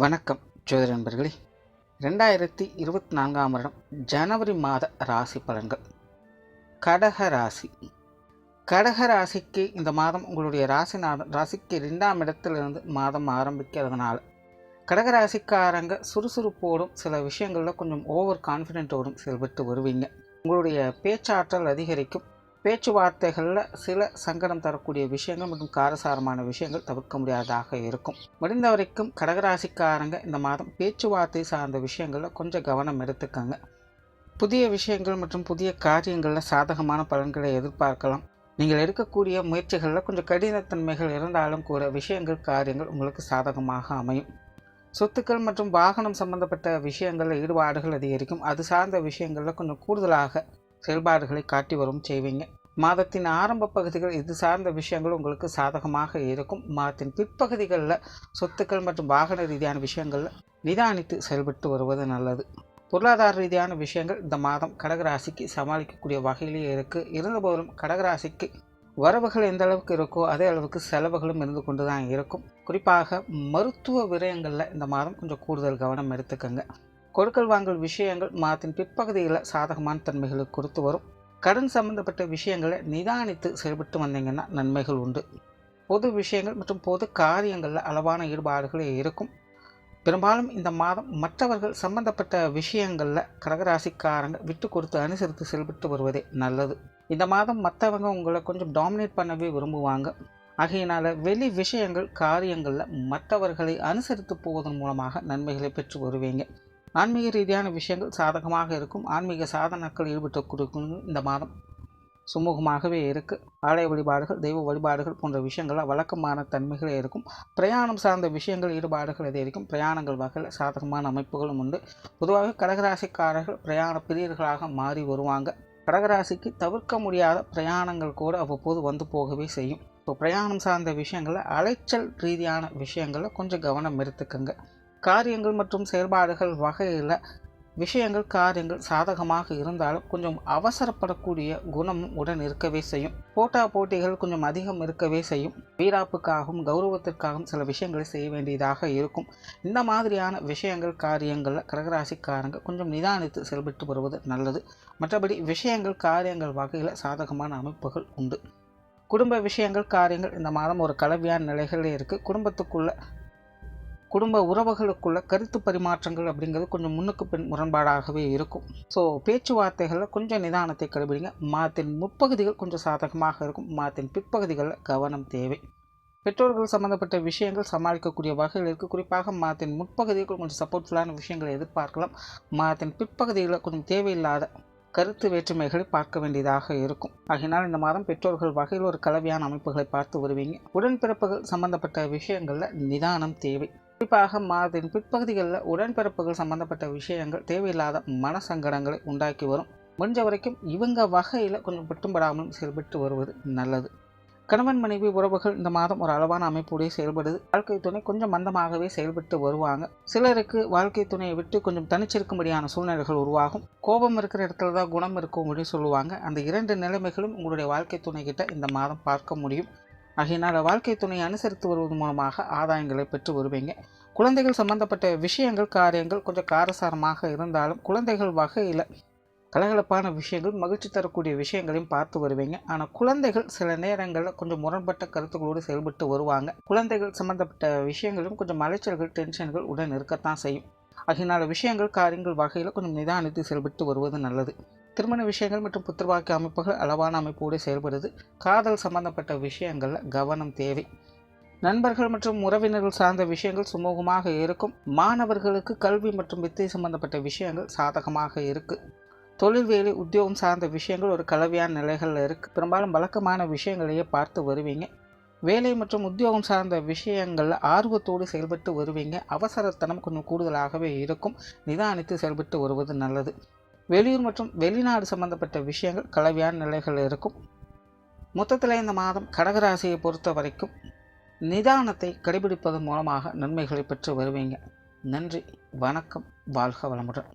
வணக்கம் ஜோதிட நண்பர்களே. 2024ஆம் வருடம் ஜனவரி மாத ராசி பலன்கள். கடக ராசி. கடக ராசிக்கு இந்த மாதம் உங்களுடைய ராசிக்கு 2ஆம் இடத்திலிருந்து மாதம் ஆரம்பிக்கிறதுனால கடகராசிக்காரங்க சுறுசுறுப்போடும் சில விஷயங்களில் கொஞ்சம் ஓவர் கான்ஃபிடென்ட்டோடும் செயல்பட்டு வருவீங்க. உங்களுடைய பேச்சாற்றல் அதிகரிக்கும். பேச்சுவார்த்தைகளில் சில சங்கடம் தரக்கூடிய விஷயங்கள் மற்றும் காரசாரமான விஷயங்கள் தவிர்க்க முடியாததாக இருக்கும். முடிந்த வரைக்கும் கடகராசிக்காரங்க இந்த மாதம் பேச்சுவார்த்தை சார்ந்த விஷயங்களில் கொஞ்சம் கவனம் எடுத்துக்கங்க. புதிய விஷயங்கள் மற்றும் புதிய காரியங்களில் சாதகமான பலன்களை எதிர்பார்க்கலாம். நீங்கள் எடுக்கக்கூடிய முயற்சிகளில் கொஞ்சம் கடினத்தன்மைகள் இருந்தாலும் கூட விஷயங்கள் காரியங்கள் உங்களுக்கு சாதகமாக அமையும். சொத்துக்கள் மற்றும் வாகனம் சம்பந்தப்பட்ட விஷயங்களில் ஈடுபாடுகள் அதிகரிக்கும். அது சார்ந்த விஷயங்களில் கொஞ்சம் கூடுதலாக செயல்பாடுகளை காட்டி வரும் செய்வீங்க. மாதத்தின் ஆரம்ப பகுதிகள் இது சார்ந்த விஷயங்கள் உங்களுக்கு சாதகமாக இருக்கும். மாதத்தின் பிற்பகுதிகளில் சொத்துக்கள் மற்றும் வாகன ரீதியான விஷயங்களில் நிதானித்து செயல்பட்டு வருவது நல்லது. பொருளாதார ரீதியான விஷயங்கள் இந்த மாதம் கடகராசிக்கு சமாளிக்கக்கூடிய வகையிலேயே இருக்குது. இருந்தபோதும் கடகராசிக்கு வரவுகள் எந்த அளவுக்கு இருக்கோ அதே அளவுக்கு செலவுகளும் இருந்து கொண்டு தான் இருக்கும். குறிப்பாக மருத்துவ விரயங்களில் இந்த மாதம் கொஞ்சம் கூடுதல் கவனம் எடுத்துக்கங்க. கொடுக்கல் வாங்கல் விஷயங்கள் மாதத்தின் பிற்பகுதியில் சாதகமான தன்மைகளை கொடுத்து வரும். கடன் சம்பந்தப்பட்ட விஷயங்களை நிதானித்து செயல்பட்டு வந்தீங்கன்னா நன்மைகள் உண்டு. பொது விஷயங்கள் மற்றும் பொது காரியங்களில் அளவான ஈடுபாடுகளே இருக்கும். பெரும்பாலும் இந்த மாதம் மற்றவர்கள் சம்பந்தப்பட்ட விஷயங்களில் கடகராசிக்காரங்க விட்டு கொடுத்து அனுசரித்து செயல்பட்டு வருவதே நல்லது. இந்த மாதம் மற்றவங்க உங்களை கொஞ்சம் டாமினேட் பண்ணவே விரும்புவாங்க. ஆகையினால வெளி விஷயங்கள் காரியங்களில் மற்றவர்களை அனுசரித்து போவதன் மூலமாக நன்மைகளை பெற்று வருவீங்க. ஆன்மீக ரீதியான விஷயங்கள் சாதகமாக இருக்கும். ஆன்மீக சாதனைகள் ஈடுபட்டு கொடுக்கும். இந்த மாதம் சுமூகமாகவே இருக்குது. ஆலய வழிபாடுகள், தெய்வ வழிபாடுகள் போன்ற விஷயங்களில் வழக்கமான தன்மைகளே இருக்கும். பிரயாணம் சார்ந்த விஷயங்கள் ஈடுபாடுகள் எது இருக்கும். பிரயாணங்கள் வகையில் சாதகமான அமைப்புகளும் உண்டு. பொதுவாக கடகராசிக்காரர்கள் பிரயாண பிரியர்களாக மாறி வருவாங்க. கடகராசிக்கு தவிர்க்க முடியாத பிரயாணங்கள் கூட அவ்வப்போது வந்து போகவே செய்யும். இப்போ பிரயாணம் சார்ந்த விஷயங்களில் அலைச்சல் ரீதியான விஷயங்களில் கொஞ்சம் கவனம் எடுத்துக்கங்க. காரியங்கள் மற்றும் செயல்பாடுகள் வகையில் விஷயங்கள் காரியங்கள் சாதகமாக இருந்தாலும் கொஞ்சம் அவசரப்படக்கூடிய குணமும் உடன் இருக்கவே செய்யும். போட்டிகள் கொஞ்சம் அதிகம் இருக்கவே செய்யும். வீராப்புக்காகவும் கௌரவத்திற்காகவும் சில விஷயங்களை செய்ய வேண்டியதாக இருக்கும். இந்த மாதிரியான விஷயங்கள் காரியங்களில் கடகராசிக்காரங்க கொஞ்சம் நிதானித்து செயல்பட்டு வருவது நல்லது. மற்றபடி விஷயங்கள் காரியங்கள் வகையில் சாதகமான அமைப்புகள் உண்டு. குடும்ப விஷயங்கள் காரியங்கள் இந்த மாதம் ஒரு கலவையான நிலைகளே இருக்குது. குடும்ப உறவுகளுக்குள்ள கருத்து பரிமாற்றங்கள் அப்படிங்கிறது கொஞ்சம் முன்னுக்கு பின் முரண்பாடாகவே இருக்கும். ஸோ பேச்சுவார்த்தைகளில் கொஞ்சம் நிதானத்தை கடைபிடிங்க. மாதத்தின் முற்பகுதிகள் கொஞ்சம் சாதகமாக இருக்கும். மாதத்தின் பிற்பகுதிகளில் கவனம் தேவை. பெற்றோர்கள் சம்மந்தப்பட்ட விஷயங்கள் சமாளிக்கக்கூடிய வகையில் இருக்குது. குறிப்பாக மாதத்தின் முற்பகுதிகள் கொஞ்சம் சப்போர்ட்ஃபுல்லான விஷயங்களை எதிர்பார்க்கலாம். மாதத்தின் பிற்பகுதிகளில் கொஞ்சம் தேவையில்லாத கருத்து வேற்றுமைகளை பார்க்க வேண்டியதாக இருக்கும். ஆகினால் இந்த மாதம் பெற்றோர்கள் வகையில் ஒரு கலவையான அமைப்புகளை பார்த்து வருவீங்க. உடன்பிறப்புகள் சம்பந்தப்பட்ட விஷயங்களில் நிதானம் தேவை. குறிப்பாக மாதத்தின் பிற்பகுதிகளில் உடன்பிறப்புகள் சம்பந்தப்பட்ட விஷயங்கள் தேவையில்லாத மனசங்கடங்களை உண்டாக்கி வரும். முடிஞ்ச வரைக்கும் இவங்க வகையில் கொஞ்சம் பட்டும்படாமலும் செயல்பட்டு வருவது நல்லது. கணவன் மனைவி உறவுகள் இந்த மாதம் ஒரு அளவான அமைப்புடைய செயல்படுது. வாழ்க்கை துணை கொஞ்சம் மந்தமாகவே செயல்பட்டு வருவாங்க. சிலருக்கு வாழ்க்கை துணையை விட்டு கொஞ்சம் தனிச்சிருக்கும்படியான சூழ்நிலைகள் உருவாகும். கோபம் இருக்கிற இடத்துல தான் குணம் இருக்கும் அப்படின்னு சொல்லுவாங்க. அந்த 2 நிலைமைகளும் உங்களுடைய வாழ்க்கை துணை கிட்ட இந்த மாதம் பார்க்க முடியும். ஆகையினால் வாழ்க்கை துணையை அனுசரித்து வருவது மூலமாக ஆதாயங்களை பெற்று வருவீங்க. குழந்தைகள் சம்பந்தப்பட்ட விஷயங்கள் காரியங்கள் கொஞ்சம் காரசாரமாக இருந்தாலும் குழந்தைகள் வகையில் கலகலப்பான விஷயங்கள் மகிழ்ச்சி தரக்கூடிய விஷயங்களையும் பார்த்து வருவீங்க. ஆனால் குழந்தைகள் சில நேரங்களில் கொஞ்சம் முரண்பட்ட கருத்துக்களோடு செயல்பட்டு வருவாங்க. குழந்தைகள் சம்பந்தப்பட்ட விஷயங்களும் கொஞ்சம் அலைச்சல்கள் டென்ஷன்கள் உடன் இருக்கத்தான் செய்யும். ஆகினால விஷயங்கள் காரியங்கள் வகையில் கொஞ்சம் நிதானித்து செயல்பட்டு வருவது நல்லது. திருமண விஷயங்கள் மற்றும் புத்திரவாக்கிய அமைப்புகள் அளவான அமைப்போடு செயல்படுது. காதல் சம்பந்தப்பட்ட விஷயங்களில் கவனம் தேவை. நண்பர்கள் மற்றும் உறவினர்கள் சார்ந்த விஷயங்கள் சுமூகமாக இருக்கும். மாணவர்களுக்கு கல்வி மற்றும் வித்தை சம்பந்தப்பட்ட விஷயங்கள் சாதகமாக இருக்குது. தொழில் வேலை உத்தியோகம் சார்ந்த விஷயங்கள் ஒரு கலவையான நிலைகளில் இருக்குது. பெரும்பாலும் வழக்கமான விஷயங்களையே பார்த்து வருவீங்க. வேலை மற்றும் உத்தியோகம் சார்ந்த விஷயங்களில் ஆர்வத்தோடு செயல்பட்டு வருவீங்க. அவசரத்தனம் கொஞ்சம் கூடுதலாகவே இருக்கும். நிதானித்து செயல்பட்டு வருவது நல்லது. வெளியூர் மற்றும் வெளிநாடு சம்பந்தப்பட்ட விஷயங்கள் கலவையான நிலைகள் இருக்கும். மொத்தத்தில் இந்த மாதம் கடகராசியை பொறுத்த வரைக்கும் நிதானத்தை கடைபிடிப்பதன் மூலமாக நன்மைகளை பெற்று வருவீங்க. நன்றி, வணக்கம், வாழ்க வளமுடன்.